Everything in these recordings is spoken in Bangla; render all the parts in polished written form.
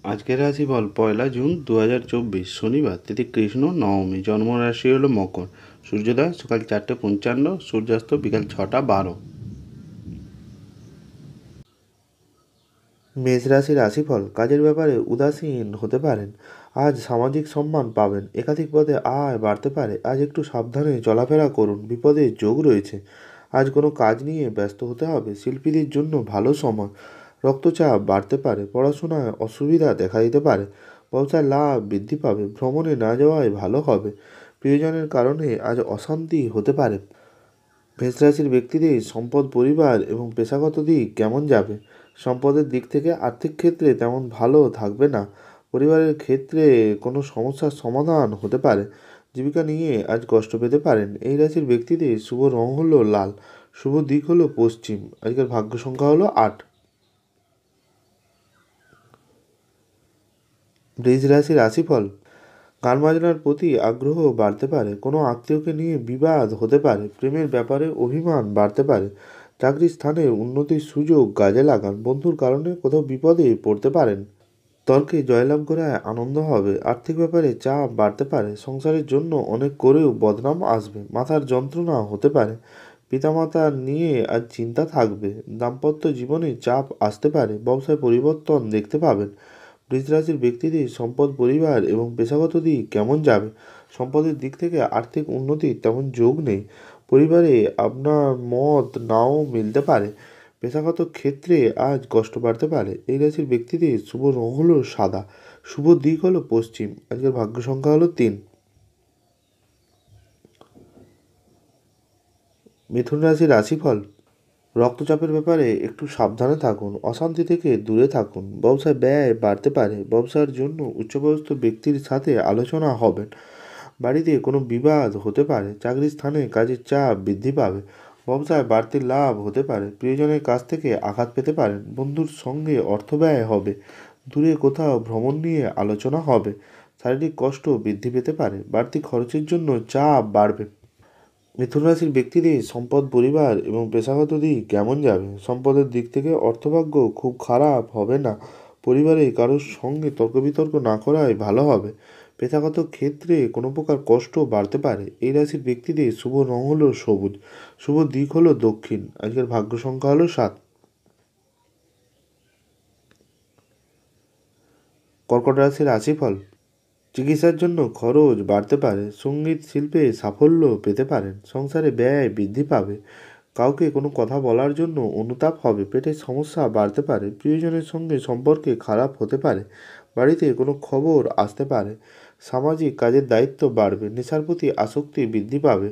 আজকের রাশিফল 1 জুন 2024 শনিবার, তিথি কৃষ্ণ নবমী, জন্মরাশি হলো মকর, সূর্যোদয় সকাল 4:55, সূর্যাস্ত বিকাল 6:12। মেষ রাশির রাশিফল। কাজের ব্যাপারে উদাসীন হতে পারেন। আজ সামাজিক সম্মান পাবেন। একাধিক পদে আয় বাড়তে পারে। আজ একটু সাবধানে চলাফেরা করুন, বিপদের যোগ রয়েছে। আজ কোনো কাজ নিয়ে ব্যস্ত হতে হবে। শিল্পীদের জন্য ভালো সময়। রক্তচাপ বাড়তে পারে। পড়াশোনায় অসুবিধা দেখা দিতে পারে। ব্যবসায় লাভ বৃদ্ধি পাবে। ভ্রমণে না যাওয়াই ভালো হবে। প্রিয়জনের কারণে আজ অশান্তি হতে পারে। মেষ রাশির ব্যক্তিদের সম্পদ, পরিবার এবং পেশাগত দিক কেমন যাবে? সম্পদের দিক থেকে আর্থিক ক্ষেত্রে তেমন ভালো থাকবে না। পরিবারের ক্ষেত্রে কোনো সমস্যার সমাধান হতে পারে। জীবিকা নিয়ে আজ কষ্ট পেতে পারেন। এই রাশির ব্যক্তিদের শুভ রং হলো লাল। শুভ দিক হলো পশ্চিম। আজকের ভাগ্য সংখ্যা হলো 8। বৃষ রাশির রাশিফল। গান বাজনার প্রতি আগ্রহ বাড়তে পারে। কোনো আত্মীয়কে নিয়ে বিবাদ হতে পারে। প্রেমের ব্যাপারে অভিমান বাড়তে পারে। চাকরির স্থানে উন্নতির সুযোগ কাজে লাগান। বন্ধুর কারণে কোথাও বিপদে পড়তে পারেন। তর্কে জয়লাভ করায় আনন্দ হবে। আর্থিক ব্যাপারে চাপ বাড়তে পারে। সংসারের জন্য অনেক করেও বদনাম আসবে। মাথার যন্ত্রণা হতে পারে। পিতামাতা নিয়ে আজ চিন্তা থাকবে। দাম্পত্য জীবনে চাপ আসতে পারে। ব্যবসায় পরিবর্তন দেখতে পাবেন। বৃষ রাশির ব্যক্তিদের সম্পদ, পরিবার এবং পেশাগত দিক কেমন যাবে? সম্পদের দিক থেকে আর্থিক উন্নতির তেমন যোগ নেই। পরিবারে আপনার মত নাও মিলতে পারে। পেশাগত ক্ষেত্রে আজ কষ্ট বাড়তে পারে। এই রাশির ব্যক্তিদের শুভ রং হলো সাদা। শুভ দিক হলো পশ্চিম। আজকের ভাগ্য সংখ্যা হলো 3। মিথুন রাশির রাশিফল। রক্তচাপের ব্যাপারে একটু সাবধানে থাকুন। অশান্তি থেকে দূরে থাকুন। ব্যবসায় ব্যয় বাড়তে পারে। ব্যবসার জন্য উচ্চপদস্থ ব্যক্তির সাথে আলোচনা হবেন। বাড়িতে কোনো বিবাদ হতে পারে। চাকরির স্থানে কাজের চাপ বৃদ্ধি পাবে। ব্যবসায় বাড়তি লাভ হতে পারে। প্রিয়জনের কাছ থেকে আঘাত পেতে পারেন। বন্ধুর সঙ্গে অর্থ ব্যয় হবে। দূরে কোথাও ভ্রমণ নিয়ে আলোচনা হবে। শারীরিক কষ্ট বৃদ্ধি পেতে পারে। বাড়তি খরচের জন্য চাপ বাড়বে। মিথুন রাশির ব্যক্তিদের সম্পদ, পরিবার এবং পেশাগত দিক কেমন যাবে? সম্পদের দিক থেকে অর্থভাগ্য খুব খারাপ হবে না। পরিবারে কারোর সঙ্গে তর্ক বিতর্ক না করাই ভালো হবে। পেশাগত ক্ষেত্রে কোনো প্রকার কষ্ট বাড়তে পারে। এই রাশির ব্যক্তিদের শুভ রং হলো সবুজ। শুভ দিক হলো দক্ষিণ। আজকের ভাগ্য সংখ্যা হলো 7। কর্কট রাশির রাশিফল। চিকিৎসার জন্য খরচ বাড়তে পারে। সঙ্গীত শিল্পে সাফল্য পেতে পারেন। সংসারে ব্যয় বৃদ্ধি পাবে। কাউকে কোনো কথা বলার জন্য অনুতাপ হবে। পেটের সমস্যা বাড়তে পারে। প্রিয়জনের সঙ্গে সম্পর্কে খারাপ হতে পারে। বাড়িতে কোনো খবর আসতে পারে। সামাজিক কাজের দায়িত্ব বাড়বে। নেশার প্রতি আসক্তি বৃদ্ধি পাবে।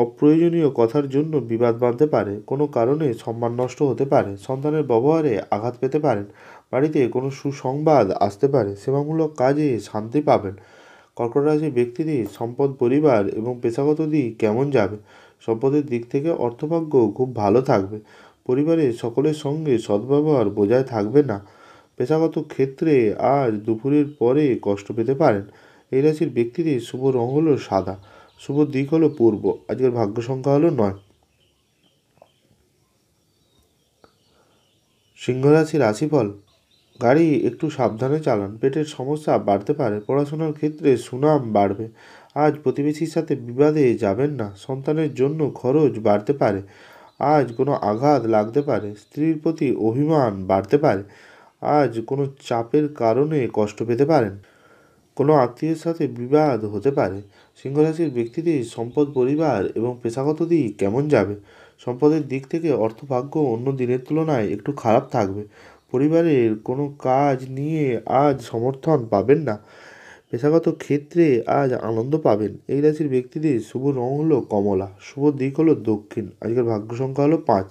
অপ্রয়োজনীয় কথার জন্য বিবাদ বাঁধতে পারে। কোনো কারণে সম্মান নষ্ট হতে পারে। সন্তানের ব্যবহারে আঘাত পেতে পারেন। বাড়িতে কোনো সুসংবাদ আসতে পারে। সেবামূলক কাজে শান্তি পাবেন। কর্কট রাশির ব্যক্তিদের সম্পদ, পরিবার এবং পেশাগত দিক কেমন যাবে? সম্পদের দিক থেকে অর্থভাগ্য খুব ভালো থাকবে। পরিবারের সকলের সঙ্গে সদ্ব্যবহার বজায় থাকবে না। পেশাগত ক্ষেত্রে আজ দুপুরের পরে কষ্ট পেতে পারেন। এই রাশির ব্যক্তিদের শুভ রং হলো সাদা। শুভ দিক হলো পূর্ব। আজকের ভাগ্য সংখ্যা হলো 9। সিংহ রাশির রাশিফল। গাড়ি একটু সাবধানে চালান। পেটের সমস্যা বাড়তে পারে। পড়াশোনার ক্ষেত্রে সুনাম বাড়বে। আজ প্রতিবেশীর সাথে বিবাদে যাবেন না। সন্তানের জন্য খরচ বাড়তে পারে। আজ কোনো আঘাত লাগতে পারে। স্ত্রীর প্রতি অভিমান বাড়তে পারে। আজ কোনো চাপের কারণে কষ্ট পেতে পারেন। কোনো আত্মীয়ের সাথে বিবাদ হতে পারে। সিংহ রাশির ব্যক্তিদের সম্পদ, পরিবার এবং পেশাগত দিক কেমন যাবে? সম্পদের দিক থেকে অর্থভাগ্য অন্য দিনের তুলনায় একটু খারাপ থাকবে। পরিবারের কোনো কাজ নিয়ে আজ সমর্থন পাবেন না। পেশাগত ক্ষেত্রে আজ আনন্দ পাবেন। এই রাশির ব্যক্তিদের শুভ রং হলো কমলা। শুভ দিক হলো দক্ষিণ। আজকের ভাগ্য সংখ্যা হলো 5।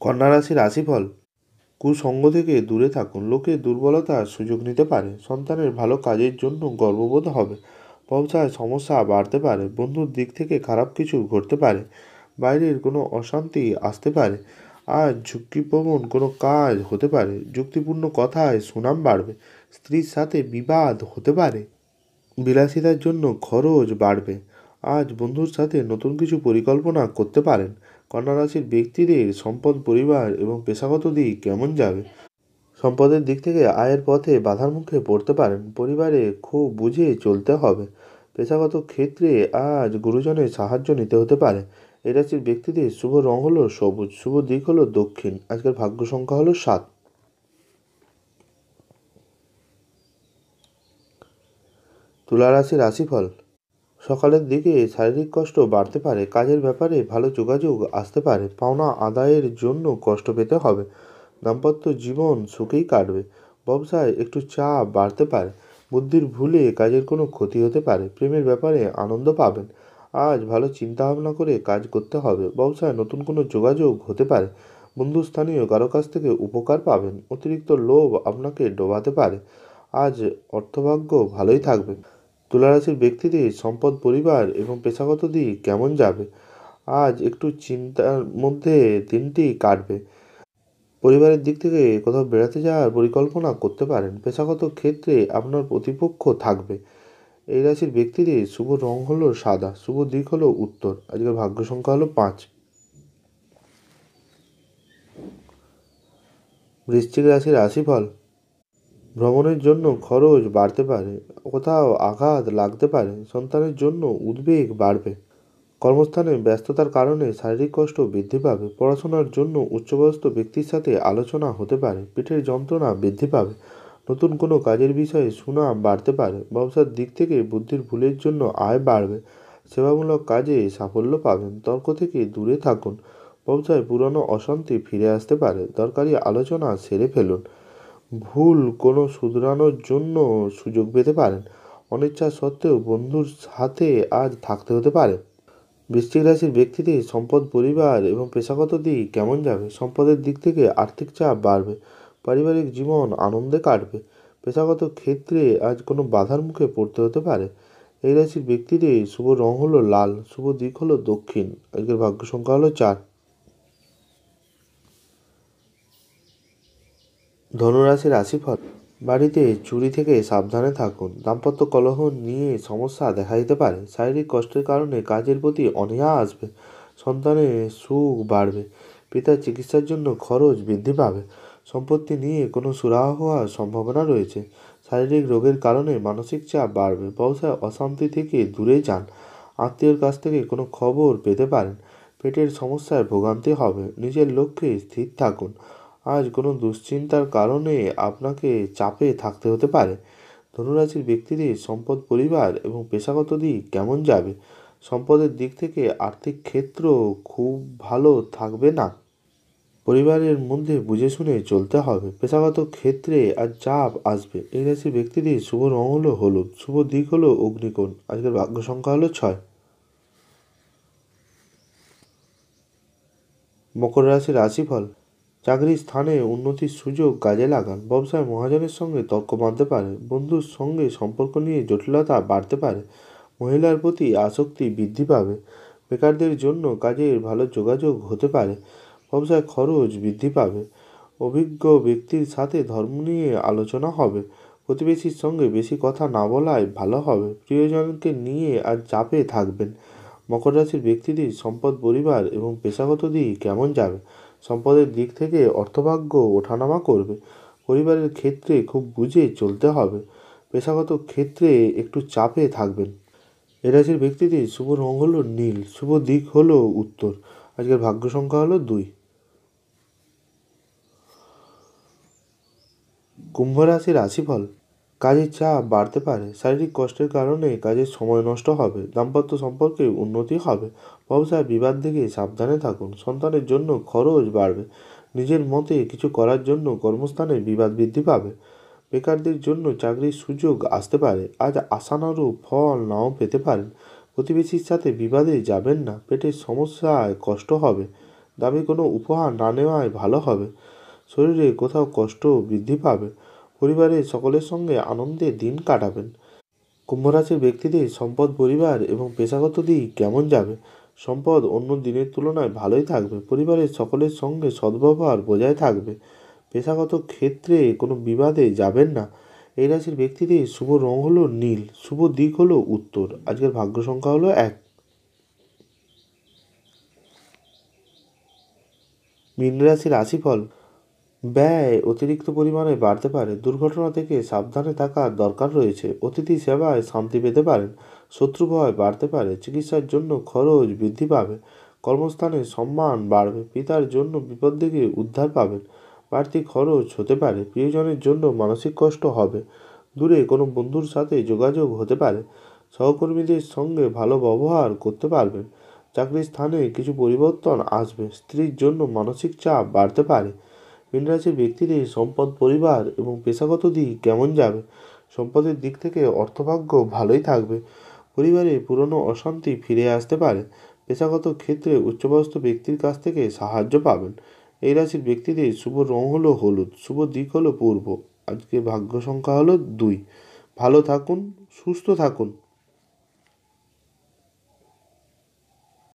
কন্যা রাশির রাশিফল। কুসঙ্গ থেকে দূরে থাকুন। লোকের দুর্বলতার সুযোগ নিতে পারে। সন্তানের ভালো কাজের জন্য গর্ববোধ হবে। ব্যবসায় সমস্যা বাড়তে পারে। বন্ধুর দিক থেকে খারাপ কিছু ঘটতে পারে। বাইরের কোনো অশান্তি আসতে পারে। আজ ঝুঁকিপ্রবণ কোনো কাজ হতে পারে। যুক্তিপূর্ণ কথায় সুনাম বাড়বে। স্ত্রীর সাথে বিবাদ হতে পারে। বিলাসিতার জন্য খরচ বাড়বে। আজ বন্ধুর সাথে নতুন কিছু পরিকল্পনা করতে পারেন। কন্যা রাশির ব্যক্তিদের সম্পদ, পরিবার এবং পেশাগত দিক কেমন যাবে? সম্পদের দিক থেকে আয়ের পথে বাধার মুখে পড়তে পারেন। পরিবারে খুব বুঝে চলতে হবে। পেশাগত ক্ষেত্রে আজ গুরুজনের সাহায্য নিতে হতে পারে। এই রাশির ব্যক্তিদের শুভ রং হলো সবুজ, শুভ দিক হলো দক্ষিণ, আজকের ভাগ্য সংখ্যা হলো 7। তুলা রাশির রাশিফল। সকালের দিকে শারীরিক কষ্ট বাড়তে পারে। কাজের ব্যাপারে ভালো যোগাযোগ আসতে পারে। পাওনা আদায়ের জন্য কষ্ট পেতে হবে। দাম্পত্য জীবন সুখেই কাটবে। ব্যবসায় একটু চাপ বাড়তে পারে। বুদ্ধির ভুলে কাজের কোনো ক্ষতি হতে পারে। প্রেমের ব্যাপারে আনন্দ পাবেন। আজ ভালো চিন্তাভাবনা করে কাজ করতে হবে। ব্যবসায় নতুন কোনো যোগাযোগ হতে পারে। বন্ধুস্থানীয় কারো কাছ থেকে উপকার পাবেন। অতিরিক্ত লোভ আপনাকে ডোবাতে পারে। আজ অর্থভাগ্য ভালোই থাকবে। তুলারাশির ব্যক্তিদের সম্পদ, পরিবার এবং পেশাগত দিক কেমন যাবে? আজ একটু চিন্তার মধ্যে দিনটি কাটবে। পরিবারের দিক থেকে কোথাও বেড়াতে যাওয়ার পরিকল্পনা করতে পারেন। পেশাগত ক্ষেত্রে আপনার প্রতিপক্ষ থাকবে। এই রাশির ব্যক্তিদের শুভ রং হলো সাদা, শুভ দিক হলো উত্তর, আজকের ভাগ্য সংখ্যা হলো 5। বৃশ্চিক রাশির রাশিফল। ভ্রমণের জন্য খরচ বাড়তে পারে। কোথাও আঘাত লাগতে পারে। সন্তানের জন্য উদ্বেগ বাড়বে। কর্মস্থানে ব্যস্ততার কারণে শারীরিক কষ্ট বৃদ্ধি পাবে। পড়াশোনার জন্য উচ্চপদস্থ ব্যক্তির সাথে আলোচনা হতে পারে। পেটের যন্ত্রণা বৃদ্ধি পাবে। নতুন কোনো কাজের বিষয়ে সুনাম বাড়তে পারে। ব্যবসার দিক থেকে বুদ্ধির ভুলের জন্য আয় বাড়বে। সেবামূলক কাজে সাফল্য পাবেন। তর্ক থেকে দূরে থাকুন। ব্যবসায় পুরনো অশান্তি ফিরে আসতে পারে। দরকারি আলোচনা সেরে ফেলুন। ভুল কোনো শুধরানোর জন্য সুযোগ পেতে পারেন। অনিচ্ছা সত্ত্বেও বন্ধুর সাথে আজ থাকতে হতে পারে। বৃশ্চিক রাশির ব্যক্তিদের সম্পদ, পরিবার এবং পেশাগত দিক কেমন যাবে? সম্পদের দিক থেকে আর্থিক চাপ বাড়বে। পারিবারিক জীবন আনন্দে কাটবে। পেশাগত ক্ষেত্রে আজ কোনো বাধার মুখে পড়তে হতে পারে। এই রাশির ব্যক্তিদের শুভ রং হলো লাল, শুভ দিক হলো দক্ষিণ, আজকের ভাগ্য সংখ্যা হলো 4। ধনুরাশির রাশিফল। বাড়িতে চুরি থেকে সাবধানে থাকুন। দাম্পত্য কলহ নিয়ে সমস্যা দেখা দিতে পারে। শারীরিক কষ্টের কারণে কাজের প্রতি অনীহা আসবে। সন্তানের সুখ বাড়বে। পিতার চিকিৎসার জন্য খরচ বৃদ্ধি পাবে। সম্পত্তি নিয়ে কোনো সুরাহা হওয়ার সম্ভাবনা রয়েছে। শারীরিক রোগের কারণে মানসিক চাপ বাড়বে। ব্যবসায় অশান্তি থেকে দূরে যান। আত্মীয়র কাছ থেকে কোনো খবর পেতে পারেন। পেটের সমস্যায় ভোগান্তি হবে। নিজের লক্ষ্যে স্থির থাকুন। আজ কোনো দুশ্চিন্তার কারণে আপনাকে চাপে থাকতে হতে পারে। ধনুরাশির ব্যক্তিদের সম্পদ, পরিবার এবং পেশাগত দিক কেমন যাবে? সম্পদের দিক থেকে আর্থিক ক্ষেত্র খুব ভালো থাকবে না। পরিবারের মধ্যে বুঝে শুনে চলতে হবে। পেশাগত ক্ষেত্রে আজ চাপ আসবে। এই রাশির ব্যক্তিদের শুভ রং হলো হলুদ, শুভ দিক হলো অগ্নিকোণ, আজকের ভাগ্য সংখ্যা হলো 6। মকর রাশির রাশিফল। চাকরির স্থানে উন্নতির সুযোগ কাজে লাগান। ব্যবসায় মহাজনের সঙ্গে তর্ক বাঁধতে পারে। বন্ধুর সঙ্গে সম্পর্ক নিয়ে জটিলতা বাড়তে পারে। মহিলার প্রতি আসক্তি বৃদ্ধি পাবে। বেকারদের জন্য কাজের ভালো যোগাযোগ হতে পারে। ব্যবসায় খরচ বৃদ্ধি পাবে। অভিজ্ঞ ব্যক্তির সাথে ধর্ম নিয়ে আলোচনা হবে। প্রতিবেশীর সঙ্গে বেশি কথা না বলাই ভালো হবে। প্রিয়জনকে নিয়ে আজ চাপে থাকবেন। মকর রাশির ব্যক্তিদের সম্পদ, পরিবার এবং পেশাগত দিক কেমন যাবে? সম্পদের দিক থেকে অর্থভাগ্য ওঠানামা করবে। পরিবারের ক্ষেত্রে খুব বুঝে চলতে হবে। পেশাগত ক্ষেত্রে একটু চাপে থাকবেন। এ রাশির ব্যক্তিদের শুভ রং হলো নীল, শুভ দিক হলো উত্তর, আজকের ভাগ্য সংখ্যা হলো 2। কুম্ভ রাশির রাশিফল। কাজের চাপ বাড়তে পারে। শারীরিক কষ্টের কারণে কাজের সময় নষ্ট হবে। দাম্পত্য সম্পর্কে উন্নতি হবে। ব্যবসায় বিবাদ থেকে সাবধানে থাকুন। সন্তানের জন্য খরচ বাড়বে। নিজের মতে কিছু করার জন্য কর্মস্থানে বিবাদ বৃদ্ধি পাবে। বেকারদের জন্য চাকরির সুযোগ আসতে পারে। আজ আশানুরূপ ফল নাও পেতে পারেন। প্রতিবেশীর সাথে বিবাদে যাবেন না। পেটের সমস্যায় কষ্ট হবে। দামি কোনো উপহার না নেওয়াই ভালো হবে। শরীরে কোথাও কষ্ট বৃদ্ধি পাবে। পরিবারের সকলের সঙ্গে আনন্দে দিন কাটাবেন। কুম্ভ রাশির ব্যক্তিদের সম্পদ, পরিবার এবং পেশাগত দিক কেমন যাবে? সম্পদ অন্য দিনের তুলনায় ভালোই থাকবে। পরিবারের সকলের সঙ্গে সদ্ব্যবহার বজায় থাকবে। পেশাগত ক্ষেত্রে কোনো বিবাদে যাবেন না। এই রাশির ব্যক্তিদের শুভ রং হলো নীল, শুভ দিক হলো উত্তর, আজকের ভাগ্য সংখ্যা হলো 1। মীন রাশির রাশিফল। ব্যয় অতিরিক্ত পরিমাণে বাড়তে পারে, দুর্ঘটনা থেকে সাবধানে থাকার দরকার রয়েছে। অতিথি সেবায় শান্তি পেতে পারেন, শত্রু ভয় বাড়তে পারে, চিকিৎসার জন্য খরচ বৃদ্ধি পাবে, কর্মস্থানে সম্মান বাড়বে, পিতার জন্য বিপদ থেকে উদ্ধার পাবেন, বাড়তি খরচ হতে পারে, প্রিয়জনের জন্য মানসিক কষ্ট হবে, দূরে কোনো বন্ধুর সাথে যোগাযোগ হতে পারে, সহকর্মীদের সঙ্গে ভালো ব্যবহার করতে পারবেন, চাকরির স্থানে কিছু পরিবর্তন আসবে, স্ত্রীর জন্য মানসিক চাপ বাড়তে পারে। মীন রাশির ব্যক্তিদের সম্পদ, পরিবার এবং পেশাগত দিক কেমন যাবে? সম্পদের দিক থেকে অর্থভাগ্য ভালোই থাকবে, পরিবারে পুরনো অশান্তি ফিরে আসতে পারে, পেশাগত ক্ষেত্রে উচ্চপদস্থ ব্যক্তির কাছ থেকে সাহায্য পাবেন। এই রাশির ব্যক্তিদের শুভ রং হলো হলুদ, শুভ দিক হলো পূর্ব। আজকে ভাগ্য সংখ্যা হলো 2। ভালো থাকুন, সুস্থ থাকুন।